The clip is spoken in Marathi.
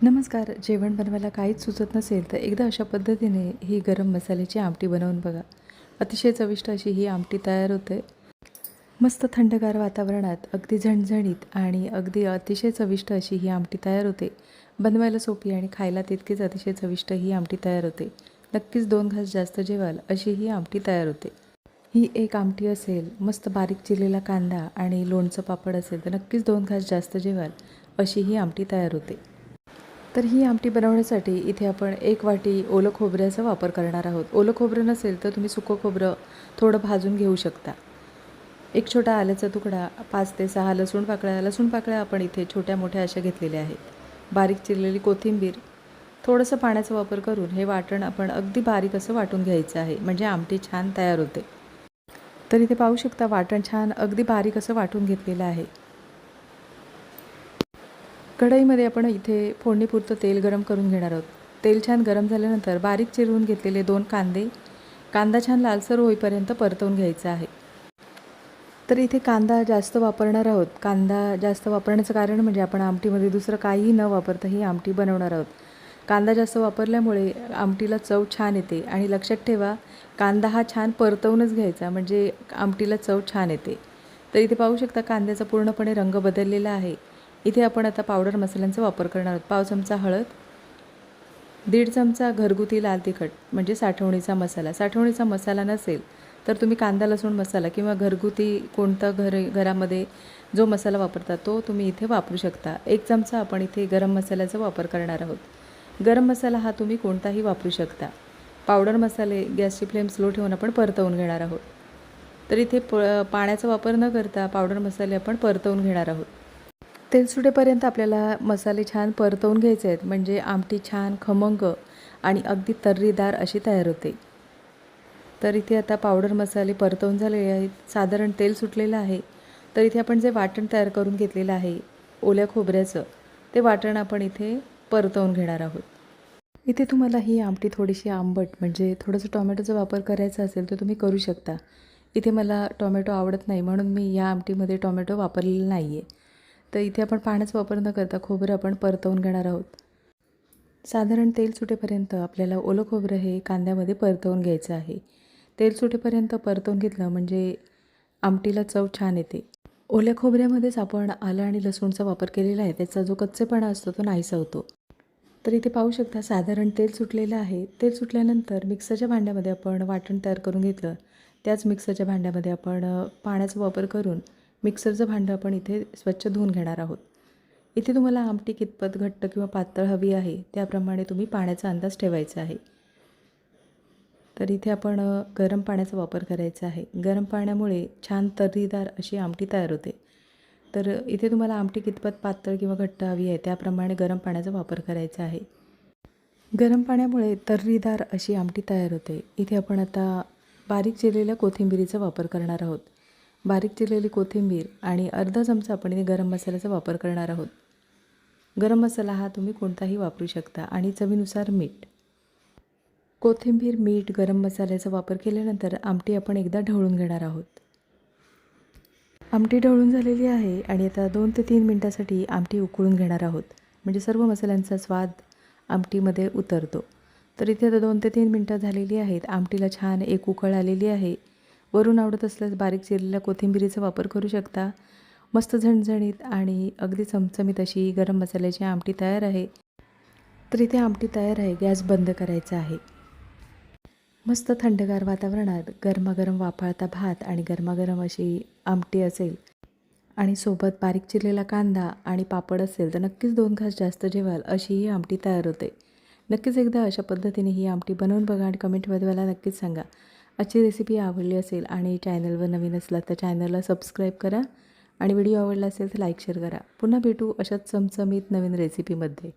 नमस्कार. जेवण बनवायला काहीच सुचत नसेल तर एकदा अशा पद्धतीने ही गरम मसाल्याची आमटी बनवून बघा. अतिशय चविष्ट अशी ही आमटी तयार होते. मस्त थंडगार वातावरणात अगदी झणझणीत आणि अगदी अतिशय चविष्ट अशी ही आमटी तयार होते. बनवायला सोपी आणि खायला तितकीच अतिशय चविष्ट ही आमटी तयार होते. नक्कीच 2 घास जास्त जेवाल अशी ही आमटी तयार होते. ही एक आमटी असेल, मस्त बारीक चिरलेला कांदा आणि लोणचं पापड असेल तर नक्कीच 2 घास जास्त जेवाल अशी ही आमटी तयार होते. तर ही आमटी बनवण्यासाठी इथे आपण 1 वाटी ओलं खोबऱ्याचा वापर करणार आहोत. ओलं खोबरं नसेल तर तुम्ही सुकं खोबरं थोडं भाजून घेऊ शकता. 1 छोटा आल्याचा तुकडा, 5 ते 6 लसूण पाकळ्या आपण इथे छोट्या-मोठ्या अशा घेतलेल्या आहेत. बारीक चिरलेली कोथिंबीर, थोडंसं पाण्याचा वापर करून हे वाटण आपण अगदी बारीक असं वाटून घ्यायचं आहे, म्हणजे आमटी छान तयार होते. तर इथे पाहू शकता वाटण छान अगदी बारीक असं वाटून घेतलेलं आहे. कढईमध्ये आपण इथे फोडणीपुरतं तेल गरम करून घेणार आहोत. तेल छान गरम झाल्यानंतर बारीक चिरून घेतलेले 2 कांदा छान लालसर होईपर्यंत परतवून घ्यायचा आहे. तर इथे कांदा जास्त वापरणार आहोत. कांदा जास्त वापरण्याचं कारण म्हणजे आपण आमटीमध्ये दुसरं काहीही न वापरता ही आमटी बनवणार आहोत. कांदा जास्त वापरल्यामुळे आमटीला चव छान येते आणि लक्षात ठेवा कांदा हा छान परतवूनच घ्यायचा, म्हणजे आमटीला चव छान येते. तर इथे पाहू शकता कांद्याचा पूर्णपणे रंग बदललेला आहे. इथे आपण आता पावडर मसाल्यांचा वापर करणार आहोत. पाव चमचा हळद, 1.5 चमचा घरगुती लाल तिखट म्हणजे साठवणीचा मसाला. साठवणीचा मसाला नसेल तर तुम्ही कांदा लसूण मसाला किंवा घरगुती कोणता घरामध्ये जो मसाला वापरता तो तुम्ही इथे वापरू शकता. 1 चमचा आपण इथे गरम मसाल्याचा वापर करणार आहोत. गरम मसाला हा तुम्ही कोणताही वापरू शकता. पावडर मसाले गॅसची फ्लेम स्लो ठेवून आपण परतवून घेणार आहोत. तर इथे पाण्याचा वापर न करता पावडर मसाले आपण परतवून घेणार आहोत. तेल सुटेपर्यंत आपल्याला मसाले छान परतवून घ्यायचे आहेत, म्हणजे आमटी छान खमंग आणि अगदी तर्रीदार अशी तयार होते. तर इथे आता पावडर मसाले परतवून झालेले आहेत. साधारण तेल सुटलेलं आहे. तर इथे आपण जे वाटण तयार करून घेतलेलं आहे ओल्या खोबऱ्याचं, ते वाटण आपण इथे परतवून घेणार आहोत. इथे तुम्हाला ही आमटी थोडीशी आंबट म्हणजे थोडंसं टोमॅटोचा वापर करायचा असेल तर तुम्ही करू शकता. इथे मला टोमॅटो आवडत नाही म्हणून मी या आमटीमध्ये टोमॅटो वापरलेला नाही आहे. तर इथे आपण पाण्याचा वापर न करता खोबरं आपण परतवून घेणार आहोत. साधारण तेल सुटेपर्यंत आपल्याला ओलं खोबरं हे कांद्यामध्ये परतवून घ्यायचं आहे. तेल सुटेपर्यंत परतवून घेतलं म्हणजे आमटीला चव छान येते. ओल्या खोबऱ्यामध्येच आपण आलं आणि लसूणचा वापर केलेला आहे. त्याचा जो कच्चेपणा असतो तो नाहीसा होतो. तर इथे पाहू शकता साधारण तेल सुटलेलं आहे. तेल सुटल्यानंतर मिक्सरच्या भांड्यामध्ये आपण वाटण तयार करून घेतलं. त्याच मिक्सरच्या भांड्यामध्ये आपण पाण्याचा वापर करून मिक्सरचं भांडं आपण इथे स्वच्छ धुवून घेणार आहोत. इथे तुम्हाला आमटी कितपत घट्ट किंवा पातळ हवी आहे त्याप्रमाणे तुम्ही पाण्याचा अंदाज ठेवायचा आहे. तर इथे आपण गरम पाण्याचा वापर करायचा आहे. गरम पाण्यामुळे छान तर्रीदार अशी आमटी तयार होते. तर इथे तुम्हाला आमटी कितपत पातळ किंवा घट्ट हवी आहे त्याप्रमाणे गरम पाण्याचा वापर करायचा आहे. गरम पाण्यामुळे तर्रीदार अशी आमटी तयार होते. इथे आपण आता बारीक चिरलेल्या कोथिंबिरीचा वापर करणार आहोत. बारीक चिरलेली कोथिंबीर आणि अर्धा चमचा आपण इथे गरम मसाल्याचा वापर करणार आहोत. गरम मसाला हा तुम्ही कोणताही वापरू शकता आणि चवीनुसार मीठ. कोथिंबीर, मीठ, गरम मसाल्याचा वापर केल्यानंतर आमटी आपण एकदा ढवळून घेणार आहोत. आमटी ढवळून झालेली आहे आणि आता 2 ते 3 मिनटासाठी आमटी उकळून घेणार आहोत, म्हणजे सर्व मसाल्यांचा स्वाद आमटीमध्ये उतरतो. तर इथे आता 2 ते 3 मिनटं झालेली आहेत. आमटीला छान एक उकळ आलेली आहे. वरून आवडत असल्यास बारीक चिरलेल्या कोथिंबिरीचा वापर करू शकता. मस्त झणझणीत आणि अगदी चमचमीत अशी गरम मसाल्याची आमटी तयार आहे. तर इथे आमटी तयार आहे. गॅस बंद करायचा आहे. मस्त थंडगार वातावरणात गरमागरम वाफाळता भात आणि गरमागरम अशी आमटी असेल आणि सोबत बारीक चिरलेला कांदा आणि पापड असेल तर नक्कीच 2 घास जास्त जेवाल अशी ही आमटी तयार होते. नक्कीच एकदा अशा पद्धतीने ही आमटी बनवून बघा आणि कमेंटमध्ये मला नक्कीच सांगा. आजची रेसिपी आवडली असेल आणि चॅनलवर नवीन असलात तर चॅनलला सबस्क्राईब करा आणि व्हिडिओ आवडला असेल तर लाईक शेअर करा. पुन्हा भेटू अशाच चमचमीत नवीन रेसिपीमध्ये.